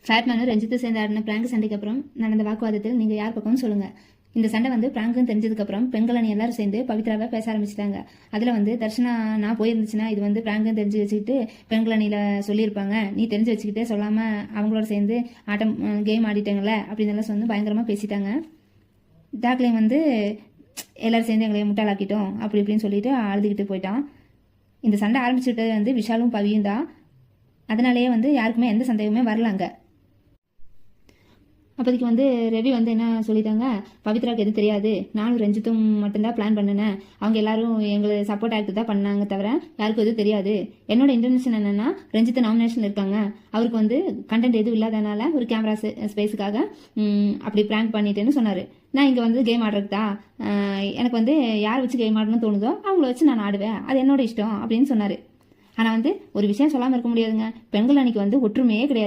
ஃபேட்மேனும் ரஞ்சித்து சேர்ந்து ஆடின பிராங்க் சண்டைக்கு அப்புறம் நடந்த வாக்குவாதத்தில் நீங்கள் யார் பக்கம்னு சொல்லுங்கள். இந்த சண்டை வந்து பிராங்க்னு தெரிஞ்சதுக்கப்புறம் பெண்கள் அணி எல்லாரும் சேர்ந்து பவித்ராவை பேச ஆரம்பிச்சிட்டாங்க. அதில் வந்து தர்ஷனா நான் போயிருந்துச்சுன்னா இது வந்து பிராங்க்னு தெரிஞ்சு வச்சுக்கிட்டு பெண்கள் அணியில் சொல்லியிருப்பாங்க, நீ தெரிஞ்சு வச்சுக்கிட்டே சொல்லாமல் அவங்களோட சேர்ந்து ஆட்டம் கேம் ஆடிட்டாங்களே அப்படின்னு சொல்லி பயங்கரமாக பேசிட்டாங்க. டாக்லையும் வந்து எல்லாரும் சேர்ந்து எங்களை முட்டாளாக்கிட்டோம் அப்படி இப்படின்னு சொல்லிட்டு அழுதுகிட்டு போயிட்டான். இந்த சண்டை ஆரம்பிச்சுட்டது வந்து விஷாலும் பவியும் தான். அதனாலேயே வந்து யாருக்குமே எந்த சந்தேகமே வரலாங்க. அப்போதைக்கு வந்து ரவி வந்து என்ன சொல்லிட்டாங்க, பவித்ராவுக்கு எதுவும் தெரியாது, நானும் ரஞ்சித்தும் மட்டும்தான் பிளான் பண்ணினேன், அவங்க எல்லாரும் எங்களை சப்போர்ட் ஆக்ட் தான் பண்ணாங்க தவிர யாருக்கும் எதுவும் தெரியாது. என்னோட இன்டென்ஷன் என்னன்னா ரஞ்சித் நாமினேஷன் இருக்காங்க, அவருக்கு வந்து கண்டென்ட் எதுவும் இல்லாதனால ஒரு கேமரா ஸ்பேஸுக்காக அப்படி பிராங்க் பண்ணிட்டேன்னு சொன்னார். நான் இங்கே வந்து கேம் ஆடுறதுக்கு தான், எனக்கு வந்து யார் வச்சு கேம் ஆடணும்னு தோணுதோ அவங்கள வச்சு நான் ஆடுவேன், அது என்னோட இஷ்டம் அப்படின்னு சொன்னார். ஆனால் வந்து ஒரு விஷயம் சொல்லாமல் இருக்க முடியாதுங்க, பெண்கள் அன்னைக்கு வந்து ஒற்றுமையே கிடையாது.